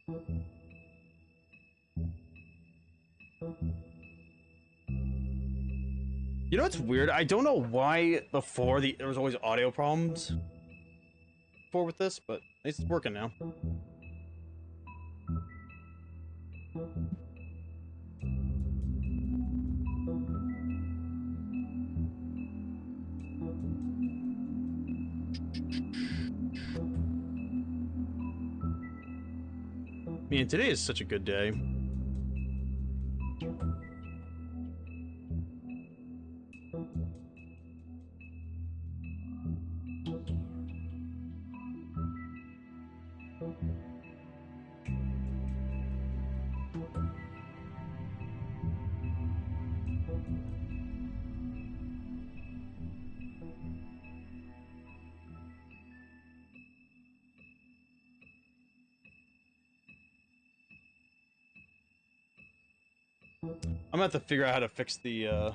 You know what's weird? I don't know why before there was always audio problems before with this, but at least it's working now. Man, today is such a good day. I'm gonna have to figure out how to fix the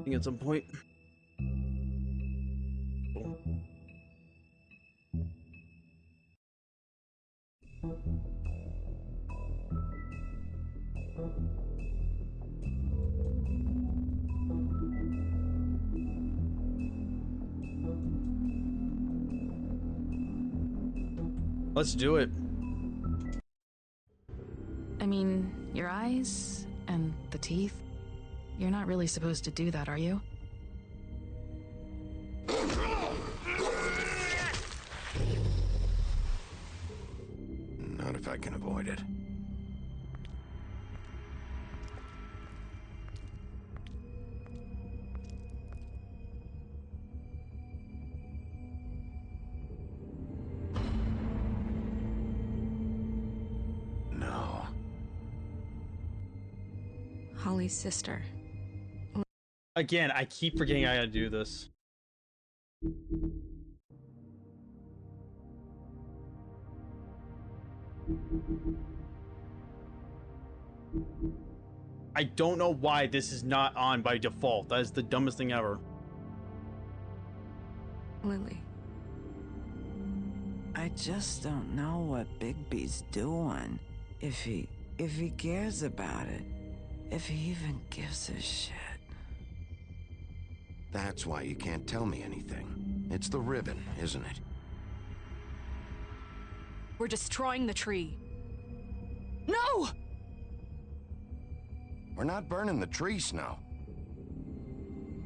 thing at some point. Let's do it. I mean, your eyes and the teeth. You're not really supposed to do that, are you? Not if I can avoid it. No. Holly's sister. Again, I keep forgetting I gotta do this. I don't know why this is not on by default. That is the dumbest thing ever. Lily. I just don't know what Bigby's doing. If he cares about it. If he even gives a shit. That's why you can't tell me anything. It's the ribbon, isn't it? We're destroying the tree. No! We're not burning the tree, Snow.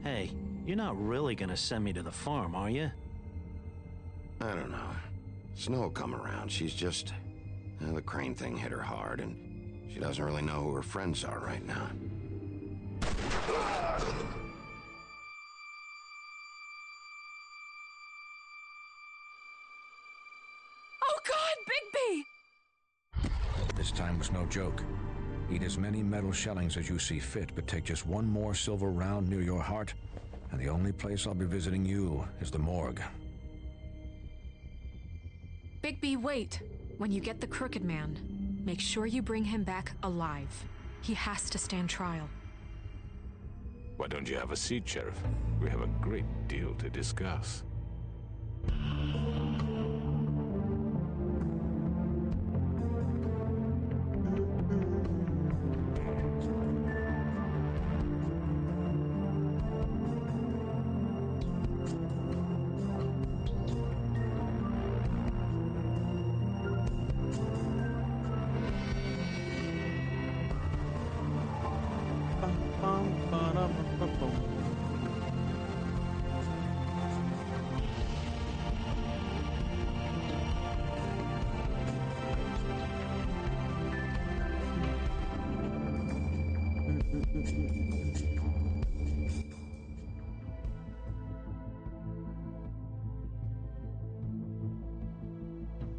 Hey, you're not really gonna send me to the farm, are you? I don't know. Snow will come around. She's just... the crane thing hit her hard, and she doesn't really know who her friends are right now. Oh God, Bigby! This time was no joke. Eat as many metal shellings as you see fit, but take just one more silver round near your heart, and the only place I'll be visiting you is the morgue. Bigby, wait. When you get the Crooked Man, make sure you bring him back alive. He has to stand trial. Why don't you have a seat, Sheriff? We have a great deal to discuss.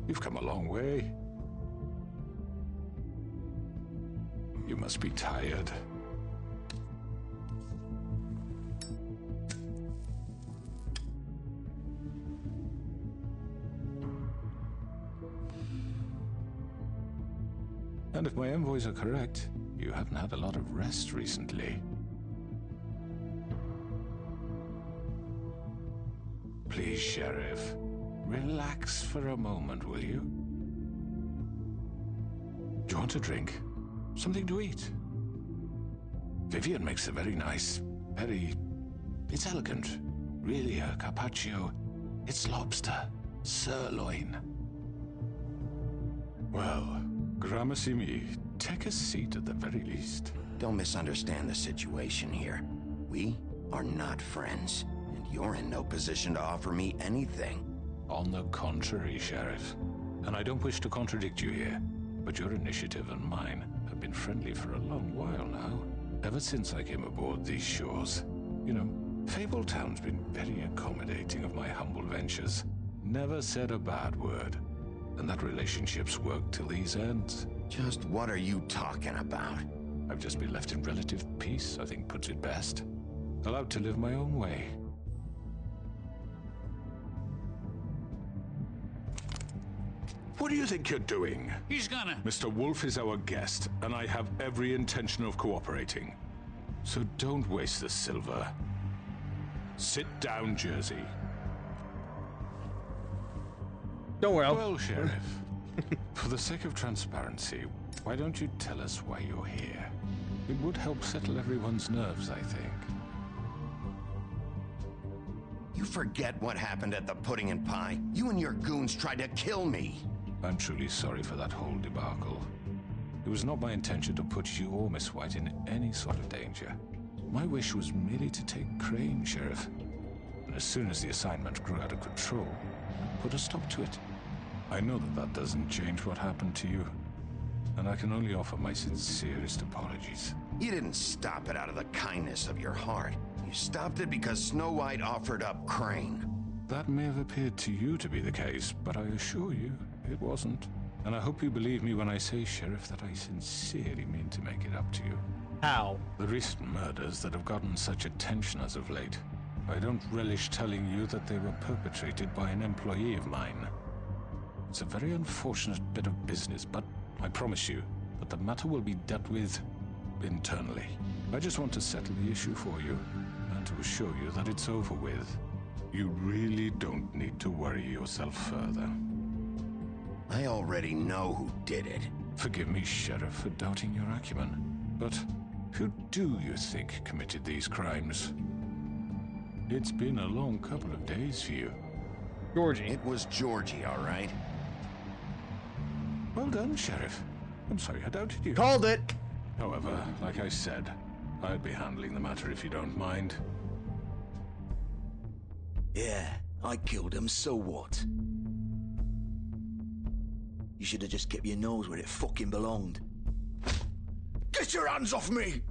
You've come a long way. You must be tired. And if my envoys are correct, you haven't had a lot of rest recently. Please, Sheriff, relax for a moment, will you? Do you want a drink? Something to eat? Vivian makes a very nice, it's elegant. Really a carpaccio. It's lobster. Sirloin. Well, gramercy me. Take a seat at the very least. Don't misunderstand the situation here. We are not friends, and you're in no position to offer me anything. On the contrary, Sheriff. And I don't wish to contradict you here, but your initiative and mine have been friendly for a long while now. Ever since I came aboard these shores. You know, Fabletown's been very accommodating of my humble ventures. Never said a bad word. And that relationship's worked till these ends. Just what are you talking about? I've just been left in relative peace, I think puts it best. Allowed to live my own way. What do you think you're doing? He's gonna... Mr. Wolf is our guest, and I have every intention of cooperating. So don't waste the silver. Sit down, Jersey. Don't worry. Well, Sheriff, for the sake of transparency, why don't you tell us why you're here? It would help settle everyone's nerves, I think. You forget what happened at the Pudding and Pie. You and your goons tried to kill me. I'm truly sorry for that whole debacle. It was not my intention to put you or Miss White in any sort of danger. My wish was merely to take Crane, Sheriff. And as soon as the assignment grew out of control, I put a stop to it. I know that doesn't change what happened to you. And I can only offer my sincerest apologies. You didn't stop it out of the kindness of your heart. You stopped it because Snow White offered up Crane. That may have appeared to you to be the case, but I assure you, it wasn't. And I hope you believe me when I say, Sheriff, that I sincerely mean to make it up to you. How? The recent murders that have gotten such attention as of late, I don't relish telling you that they were perpetrated by an employee of mine. It's a very unfortunate bit of business, but I promise you that the matter will be dealt with internally. I just want to settle the issue for you, and to assure you that it's over with. You really don't need to worry yourself further. I already know who did it. Forgive me, Sheriff, for doubting your acumen, but who do you think committed these crimes? It's been a long couple of days for you. Georgie. It was Georgie, all right? Well done, Sheriff. I'm sorry I doubted you. Called it! However, like I said, I'd be handling the matter if you don't mind. Yeah, I killed him, so what? You should have just kept your nose where it fucking belonged. Get your hands off me!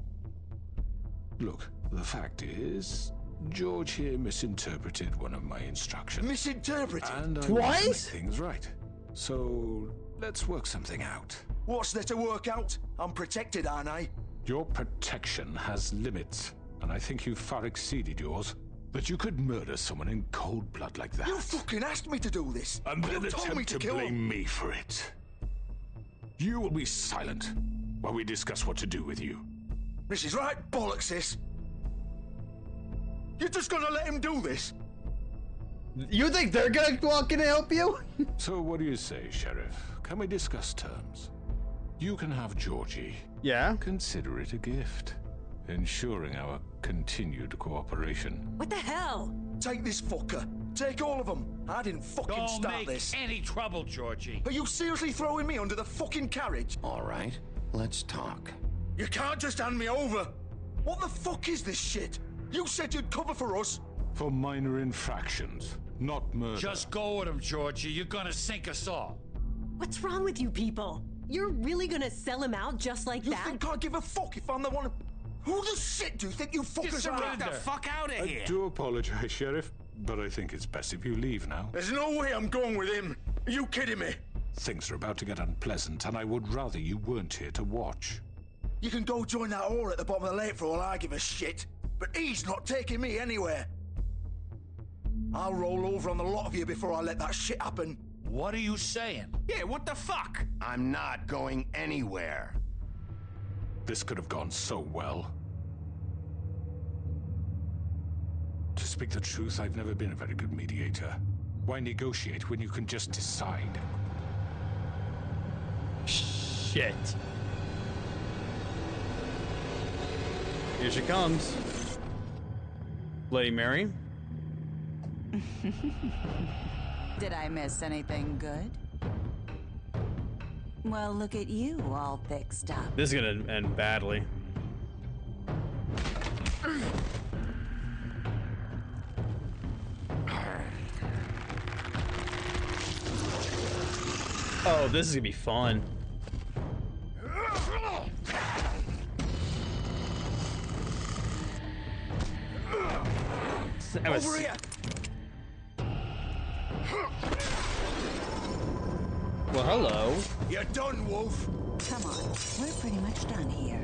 Look, the fact is, George here misinterpreted one of my instructions. Misinterpreted? And I Twice? want to make things right. So, let's work something out. What's there to work out? I'm protected, aren't I? Your protection has limits, and I think you've far exceeded yours. That you could murder someone in cold blood like that. You fucking asked me to do this. And then you told me attempt to to kill blame him. me for it. You will be silent while we discuss what to do with you. This is right bollocks, sis. You're just gonna let him do this? You think they're gonna walk in and help you? So what do you say, Sheriff? Can we discuss terms? You can have Georgie. Yeah? Consider it a gift, ensuring our continued cooperation. What the hell? Take this fucker. Take all of them. I didn't fucking Don't start make this. any trouble, Georgie. Are you seriously throwing me under the fucking carriage? All right, let's talk. You can't just hand me over. What the fuck is this shit? You said you'd cover for us. For minor infractions, not murder. Just go with him, Georgie. You're gonna sink us all. What's wrong with you people? You're really gonna sell him out just like You that? think I give a fuck if I'm the one? Who the shit do you think you fuckers are? Get the fuck out of here. I do apologize, Sheriff, but I think it's best if you leave now. There's no way I'm going with him. Are you kidding me? Things are about to get unpleasant, and I would rather you weren't here to watch. You can go join that whore at the bottom of the lake for all I give a shit. But he's not taking me anywhere. I'll roll over on the lot of you before I let that shit happen. What are you saying? Yeah, what the fuck? I'm not going anywhere. This could have gone so well. To speak the truth, I've never been a very good mediator. Why negotiate when you can just decide? Shh. shit. Here she comes. Lady Mary. Did I miss anything good? Well, look at you, all fixed up. This is gonna end badly. Oh, this is gonna be fun. Over here! Well, hello. You're done, Wolf. Come on, we're pretty much done here.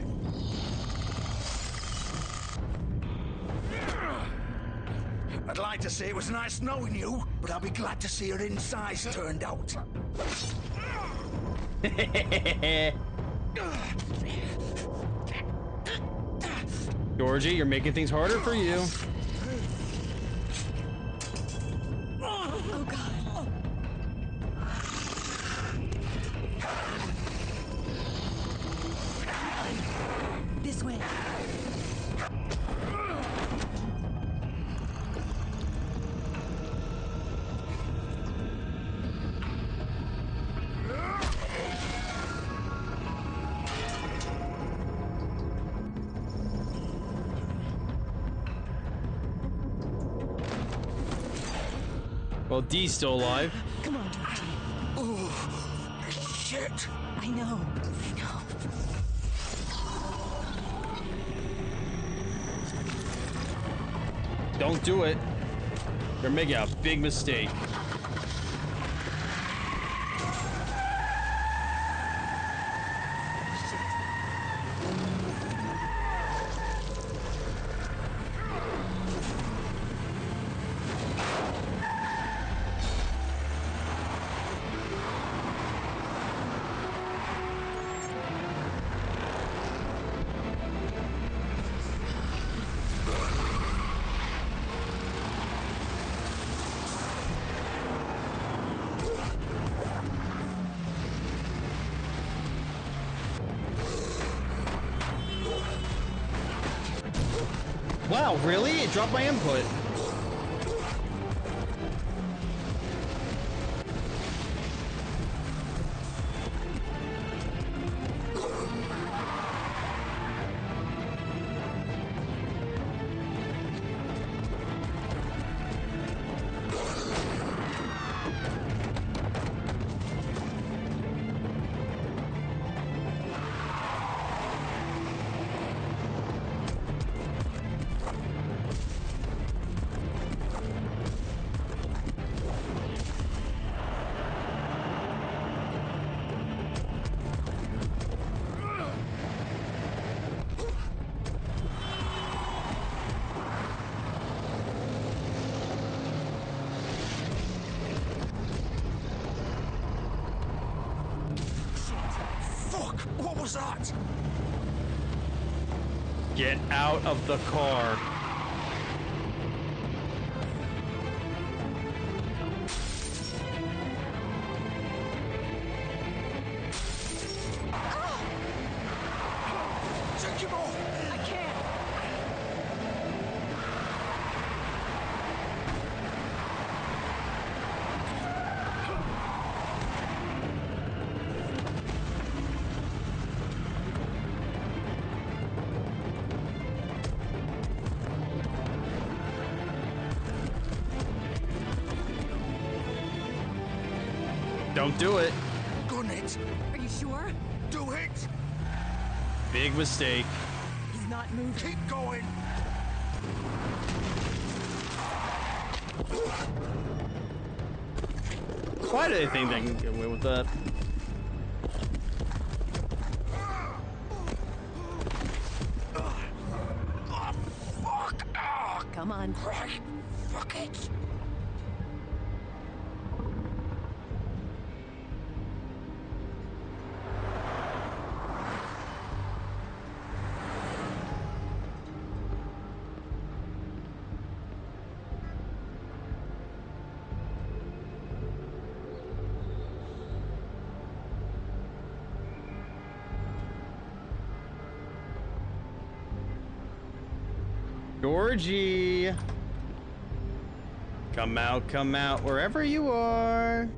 I'd like to say it was nice knowing you, but I'll be glad to see your insides turned out. Georgie, you're making things harder for you. Oh, God. This way. Well, Dee's still alive. Come on, Georgie. Oh, shit. I know. Don't do it. You're making a big mistake. Wow, really? It dropped my input. Fuck! What was that? Get out of the car. Take him off! I can't. Don't do it. Gun it! Are you sure? Do it! Big mistake. He's not moving. Keep going! Why do they think they can get away with that? Oh, fuck! Ah, Come on. Christ! Fuck it! Georgie. Come out, wherever you are.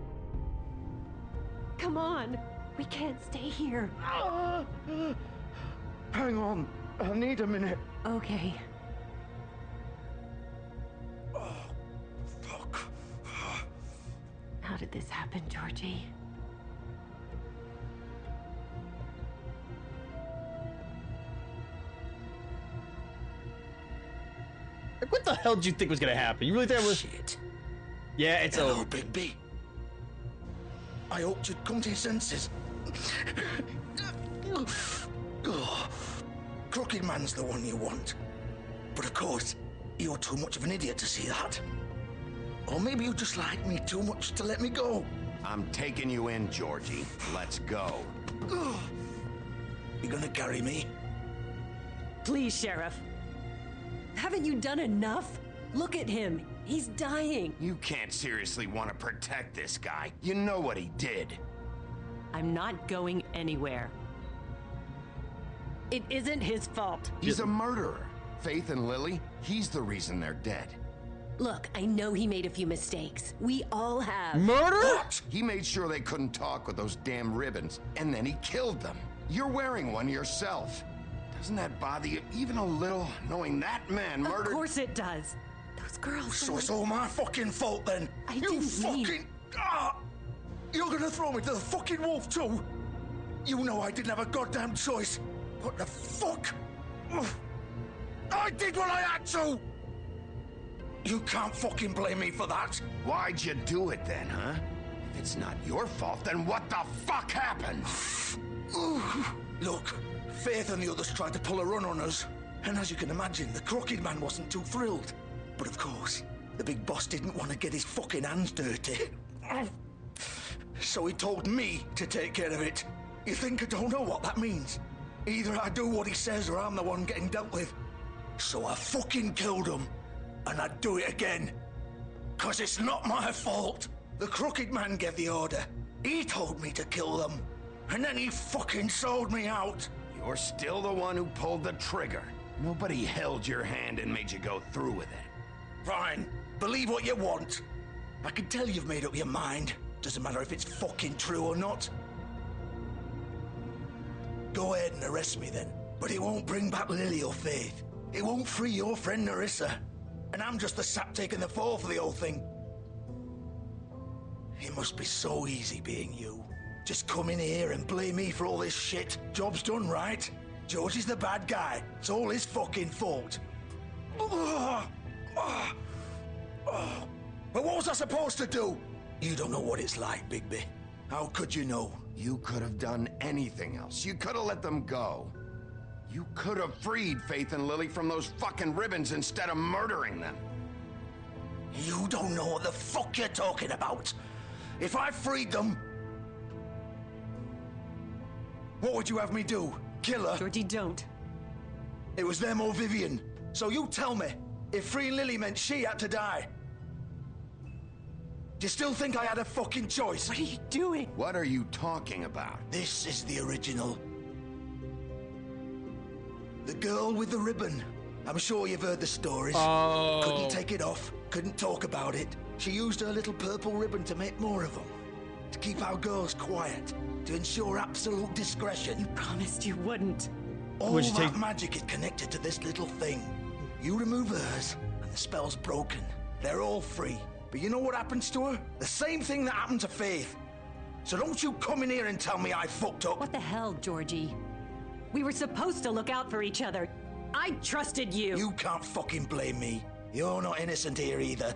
Come on. We can't stay here. Hang on. I need a minute. Okay. Oh, fuck. How did this happen, Georgie? Like, what the hell did you think was gonna happen? You really think it was? Shit. Yeah, it's Hello, over. Big B. I hoped you'd come to your senses. Crooked Man's the one you want. But of course, you're too much of an idiot to see that. Or maybe you just like me too much to let me go. I'm taking you in, Georgie. Let's go. You gonna carry me? Please, Sheriff. Haven't you done enough? Look at him. He's dying. You can't seriously want to protect this guy. You know what he did. I'm not going anywhere. It isn't his fault. He's a murderer. Faith and Lily, he's the reason they're dead. Look, I know he made a few mistakes. We all have. Murder? What? He made sure they couldn't talk with those damn ribbons, and then he killed them. You're wearing one yourself. Doesn't that bother you even a little, knowing that man murdered? Of course it does. Those girls. So it's all my fucking fault then. I you didn't fucking. mean- You're gonna throw me to the fucking wolf too? You know I didn't have a goddamn choice. What the fuck? I did what I had to. You can't fucking blame me for that. Why'd you do it then, huh? If it's not your fault, then what the fuck happened? Look, Faith and the others tried to pull a run on us. And as you can imagine, the Crooked Man wasn't too thrilled. But of course, the big boss didn't want to get his fucking hands dirty. So he told me to take care of it. You think I don't know what that means? Either I do what he says or I'm the one getting dealt with. So I fucking killed him. And I'd do it again. 'Cause it's not my fault. The Crooked Man gave the order. He told me to kill them. And then he fucking sold me out. You're still the one who pulled the trigger. Nobody held your hand and made you go through with it. Fine. Believe what you want. I can tell you've made up your mind. Doesn't matter if it's fucking true or not. Go ahead and arrest me then. But it won't bring back Lily or Faith. It won't free your friend Narissa. And I'm just the sap taking the fall for the whole thing. It must be so easy being you. Just come in here and blame me for all this shit. Job's done, right? George is the bad guy. It's all his fucking fault. But what was I supposed to do? You don't know what it's like, Bigby. How could you know? You could have done anything else. You could have let them go. You could have freed Faith and Lily from those fucking ribbons instead of murdering them. You don't know what the fuck you're talking about. If I freed them... What would you have me do? Kill her? Georgie, don't. It was them or Vivian. So you tell me, if freeing Lily meant she had to die, do you still think I had a fucking choice? What are you doing? What are you talking about? This is the original. The girl with the ribbon. I'm sure you've heard the stories. Oh. Couldn't take it off, couldn't talk about it. She used her little purple ribbon to make more of them. To keep our girls quiet. To ensure absolute discretion. You promised you wouldn't. All that magic is connected to this little thing. You remove hers, and the spell's broken. They're all free. But you know what happens to her? The same thing that happened to Faith. So don't you come in here and tell me I fucked up. What the hell, Georgie? We were supposed to look out for each other. I trusted you. You can't fucking blame me. You're not innocent here either.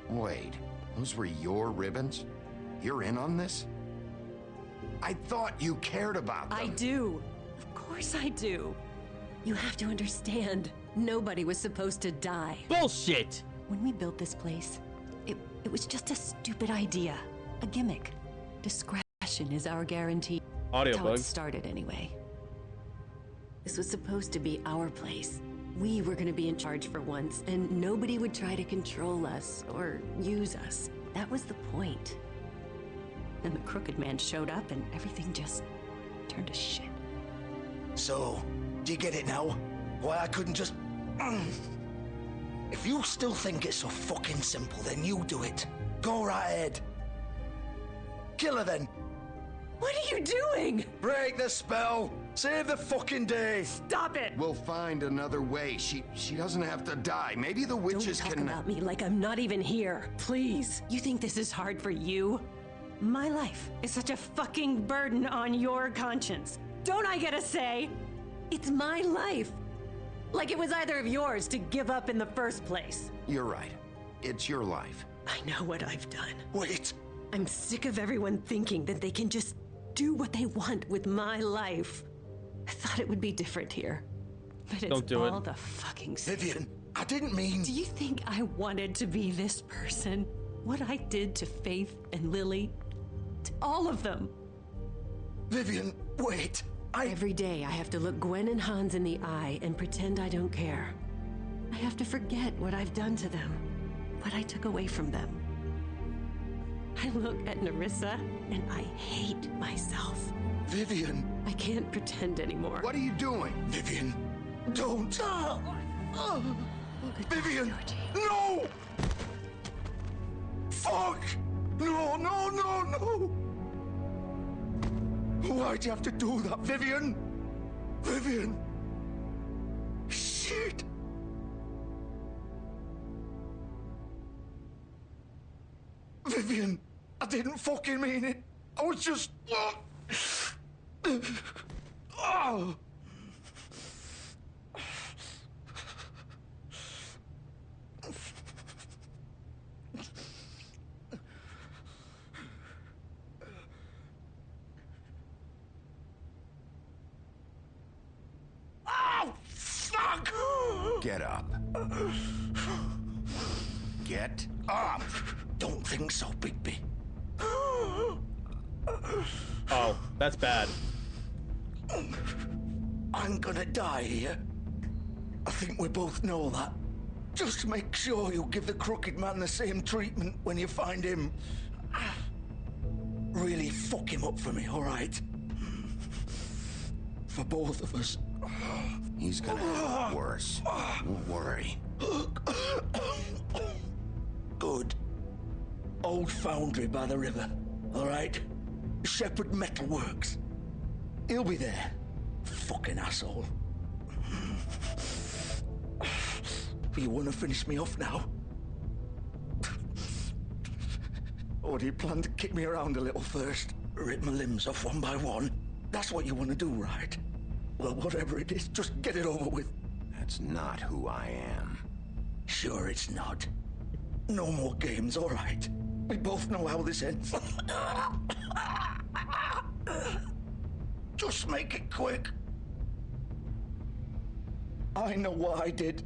Wait, those were your ribbons? You're in on this? I thought you cared about them. I do. Of course I do. You have to understand. Nobody was supposed to die. Bullshit! When we built this place, it was just a stupid idea. A gimmick. Discretion is our guarantee. Audio That's how bug. it started anyway. This was supposed to be our place. We were going to be in charge for once, and nobody would try to control us or use us. That was the point. Then the Crooked Man showed up, and everything just turned to shit. So, do you get it now? Why I couldn't just... If you still think it's so fucking simple, then you do it. Go right ahead. Kill her then. What are you doing? Break the spell. Save the fucking day. Stop it. We'll find another way. She doesn't have to die. Maybe the witches Don't talk can... about me like I'm not even here. Please. You think this is hard for you? My life is such a fucking burden on your conscience. Don't I get a say? It's my life. Like it was either of yours to give up in the first place. You're right. It's your life. I know what I've done. Wait. I'm sick of everyone thinking that they can just do what they want with my life. I thought it would be different here. But it's Don't do all it. the fucking same. Vivian, I didn't mean... Do you think I wanted to be this person? What I did to Faith and Lily? To all of them? Vivian, wait. Every day I have to look Gwen and Hans in the eye and pretend I don't care. I have to forget what I've done to them, what I took away from them. I look at Nerissa and I hate myself. Vivian. I can't pretend anymore. What are you doing? Vivian, don't. Vivian, Georgie. no! Fuck! No, no, no, no! Why'd you have to do that, Vivian? Vivian! Shit! Vivian, I didn't fucking mean it. I was just... Oh. Oh, fuck! Get up. Get up! Don't think so, Bigby. Oh, that's bad. I'm gonna die here. I think we both know that. Just make sure you give the crooked man the same treatment when you find him. Really fuck him up for me, all right? For both of us. He's gonna have it worse. Don't worry. Good. Old foundry by the river, all right? Shepherd Metalworks. He'll be there. Fucking asshole. You want to finish me off now? Or do you plan to kick me around a little first? Rip my limbs off one by one? That's what you want to do, right? Well, whatever it is, just get it over with. That's not who I am. Sure it's not. No more games, all right? We both know how this ends. Just make it quick. I know what I did.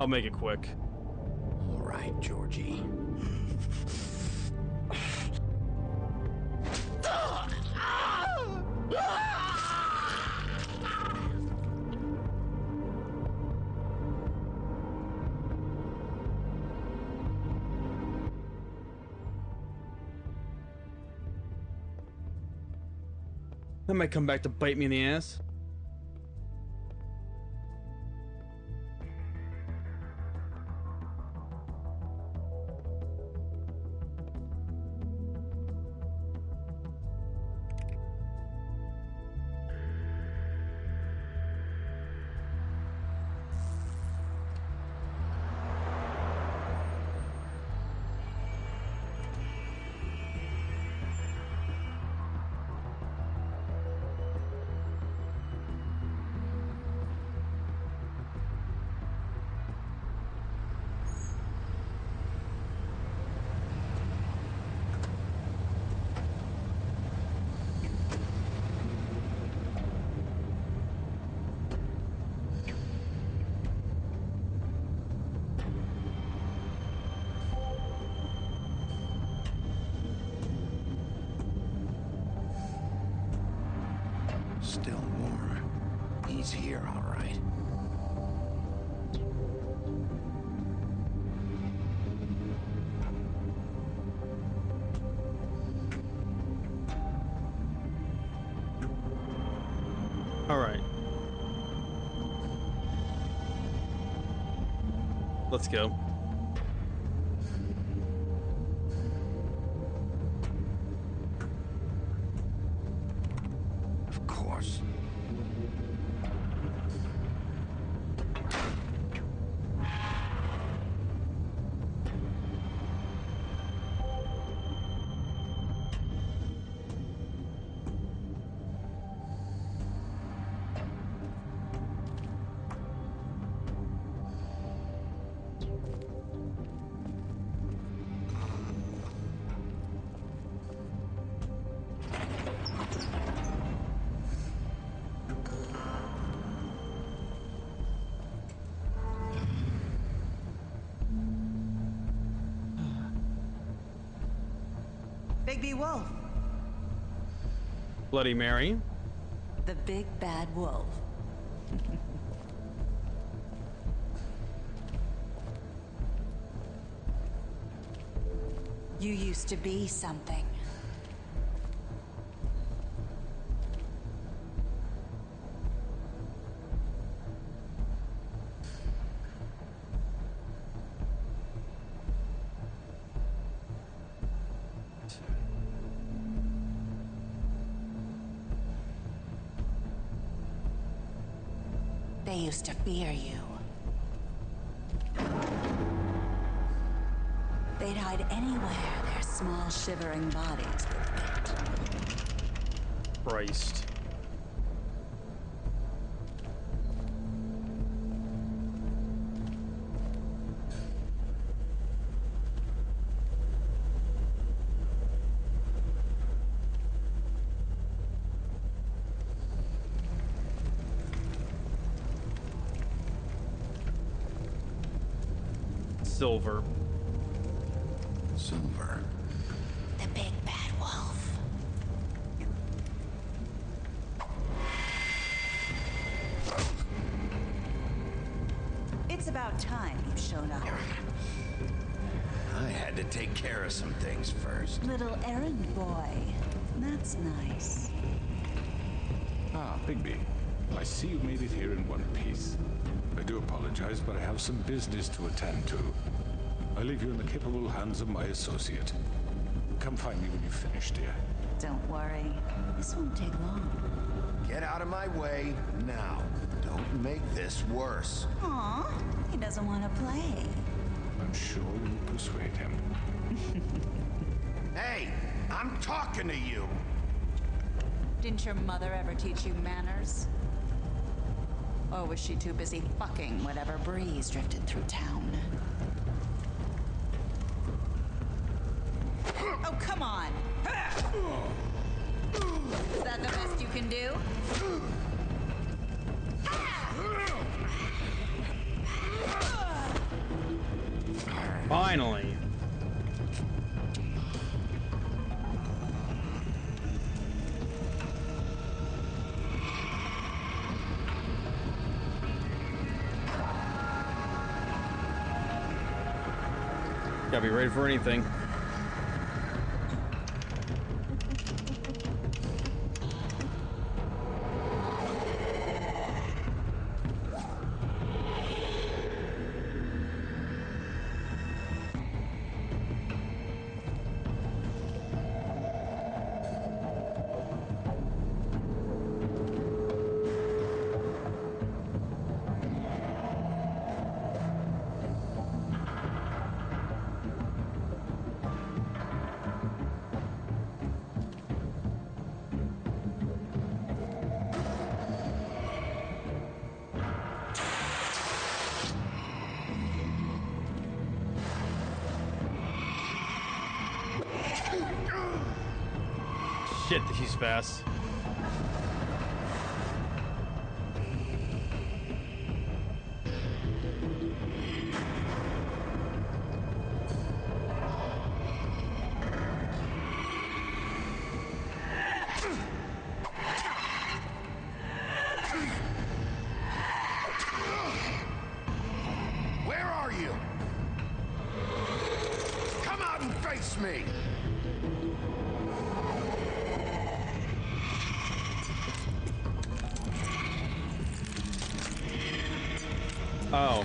I'll make it quick. All right, Georgie. That might come back to bite me in the ass. Still more. He's here, all right. All right. Let's go. Of course. Bigby Wolf. Bloody Mary. The big bad wolf. You used to be something. They used to fear you. They'd hide anywhere their small shivering bodies would fit. Christ. Silver. Silver. The big bad wolf. It's about time you've shown up. I had to take care of some things first. Little errand boy. That's nice. Ah, Bigby. I see you made it here in one piece. I do apologize, but I have some business to attend to. I leave you in the capable hands of my associate. Come find me when you've finished, dear. Don't worry. This won't take long. Get out of my way now. Don't make this worse. Aw, he doesn't want to play. I'm sure you'll persuade him. Hey, I'm talking to you. Didn't your mother ever teach you manners? Or was she too busy fucking whatever breeze drifted through town? Oh, come on! Is that the best you can do? Finally. Gotta be ready for anything. Shit, he's fast. Where are you? Come out and face me! Oh.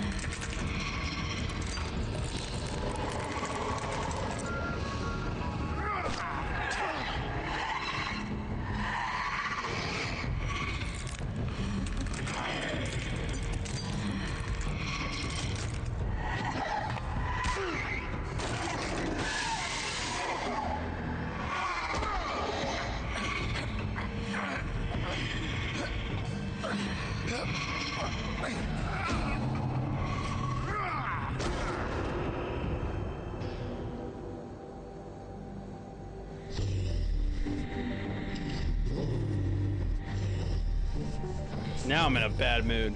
Now I'm in a bad mood.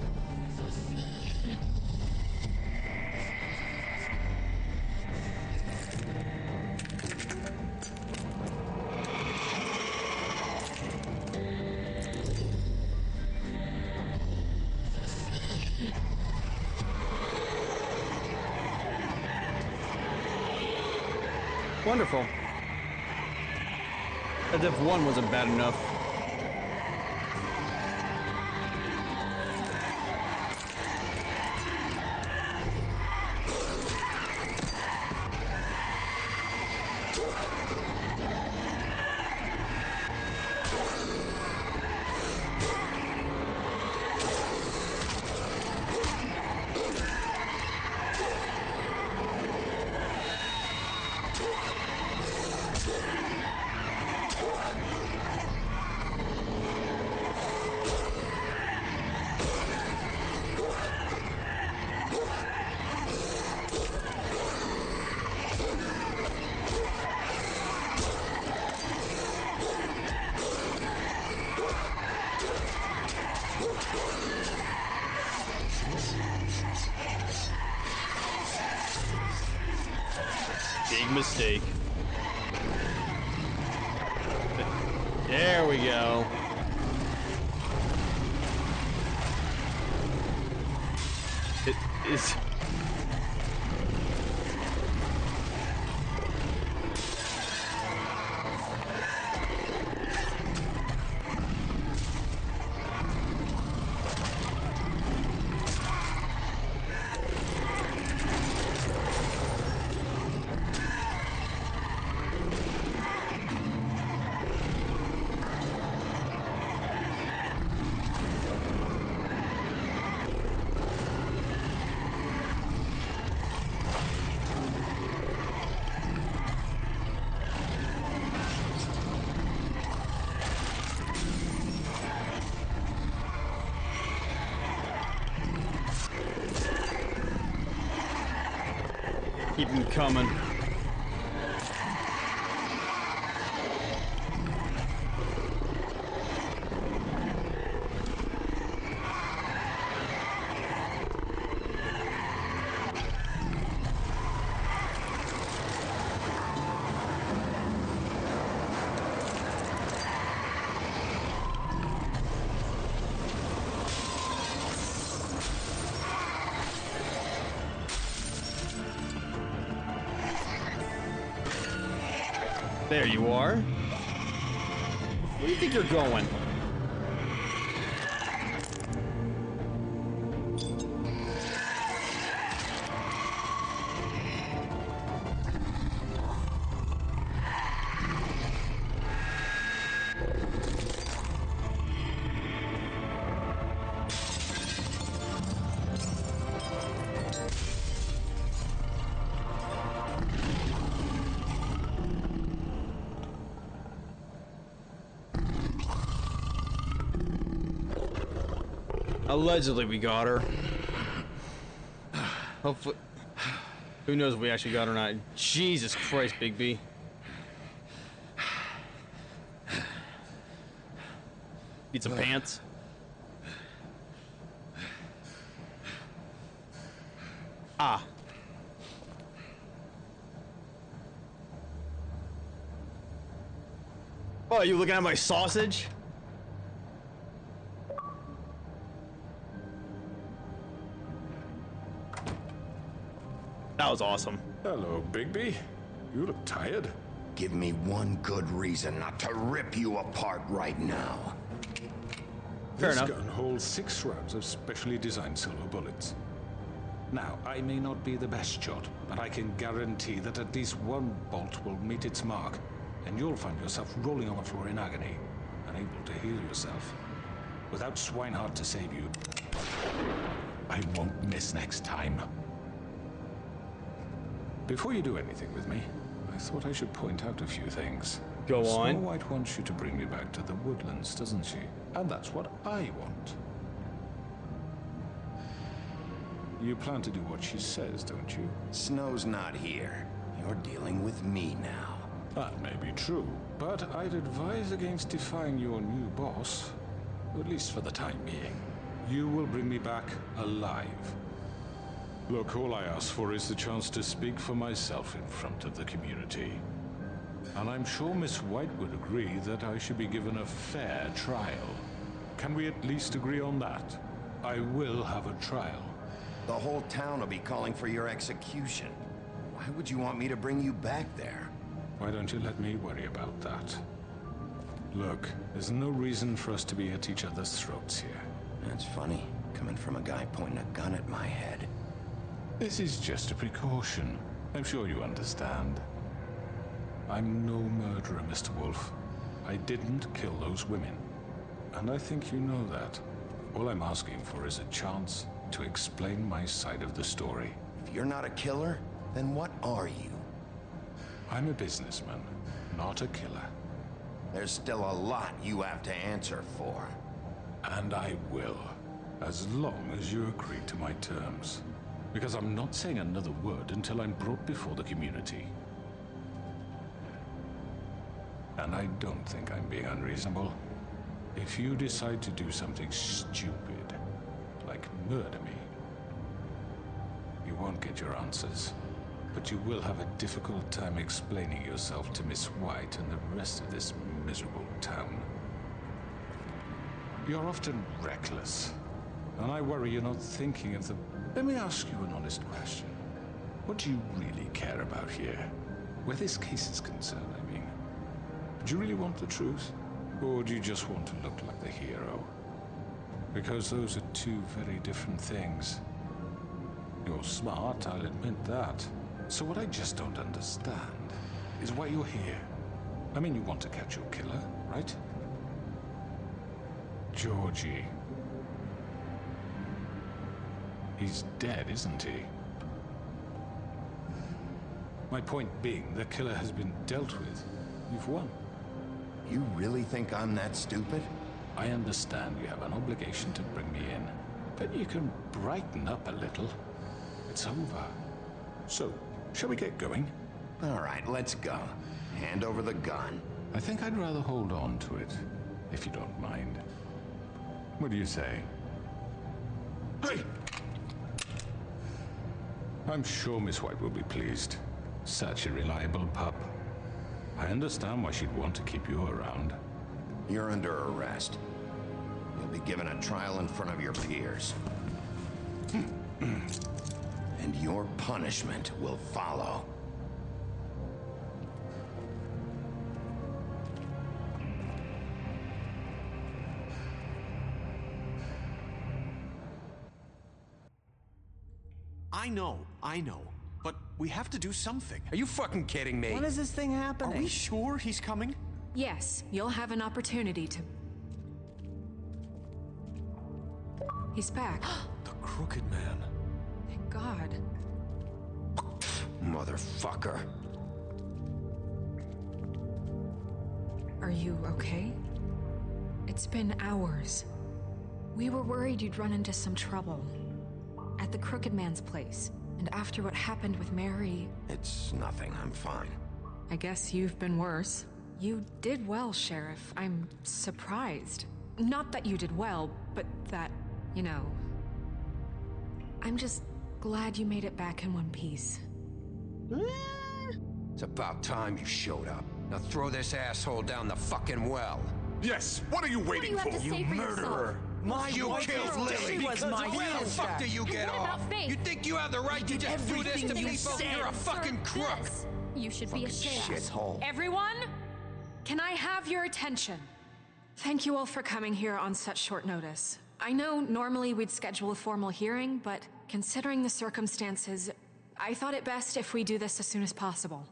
Wonderful. As if one wasn't bad enough. Big mistake. There we go. It is. Keep them coming. There you are. Where do you think you're going? Allegedly, we got her. Hopefully, who knows if we actually got her or not. Jesus Christ, Big B. Need some pants. Ah. Oh, you looking at my sausage? That was awesome. Hello, Bigby. You look tired. Give me one good reason not to rip you apart right now. Fair This enough. gun holds 6 rounds of specially designed silver bullets. Now, I may not be the best shot, but I can guarantee that at least one bolt will meet its mark, and you'll find yourself rolling on the floor in agony, unable to heal yourself. Without Swinehart to save you, I won't miss next time. Before you do anything with me, I thought I should point out a few things. Go on. Snow White wants you to bring me back to the woodlands, doesn't she? And that's what I want. You plan to do what she says, don't you? Snow's not here. You're dealing with me now. That may be true, but I'd advise against defying your new boss, at least for the time being. You will bring me back alive. Look, all I ask for is the chance to speak for myself in front of the community. And I'm sure Miss White would agree that I should be given a fair trial. Can we at least agree on that? I will have a trial. The whole town will be calling for your execution. Why would you want me to bring you back there? Why don't you let me worry about that? Look, there's no reason for us to be at each other's throats here. That's funny, coming from a guy pointing a gun at my head. This is just a precaution. I'm sure you understand. I'm no murderer, Mr. Wolf. I didn't kill those women. And I think you know that. All I'm asking for is a chance to explain my side of the story. If you're not a killer, then what are you? I'm a businessman, not a killer. There's still a lot you have to answer for. And I will, as long as you agree to my terms. Because I'm not saying another word until I'm brought before the community. And I don't think I'm being unreasonable. If you decide to do something stupid, like murder me, you won't get your answers. But you will have a difficult time explaining yourself to Miss White and the rest of this miserable town. You're often reckless, and I worry you're not thinking of the... Let me ask you an honest question. What do you really care about here? Where this case is concerned, I mean. Do you really want the truth? Or do you just want to look like the hero? Because those are two very different things. You're smart, I'll admit that. So what I just don't understand is why you're here. I mean, you want to catch your killer, right? Georgie. He's dead, isn't he? My point being, the killer has been dealt with. You've won. You really think I'm that stupid? I understand you have an obligation to bring me in, but you can brighten up a little. It's over. So, shall we get going? All right, let's go. Hand over the gun. I think I'd rather hold on to it, if you don't mind. What do you say? Hey! I'm sure Miss White will be pleased. Such a reliable pup. I understand why she'd want to keep you around. You're under arrest. You'll be given a trial in front of your peers. And your punishment will follow. I know. But we have to do something. Are you fucking kidding me? When is this thing happening? Are we sure he's coming? Yes, you'll have an opportunity to... He's back. The Crooked Man. Thank God. Motherfucker. Are you okay? It's been hours. We were worried you'd run into some trouble. At the Crooked Man's place. And after what happened with Mary... It's nothing, I'm fine. I guess you've been worse. You did well, Sheriff. I'm surprised. Not that you did well, but that, you know... I'm just glad you made it back in one piece. It's about time you showed up. Now throw this asshole down the fucking well. Yes, what are you waiting for? You murderer! You killed Lily! She was my Where the fuck do you get off? You think you have the right to just do this to people? You're a fucking crook! You should be ashamed. Shithole. Everyone, can I have your attention? Thank you all for coming here on such short notice. I know normally we'd schedule a formal hearing, but considering the circumstances, I thought it best if we do this as soon as possible.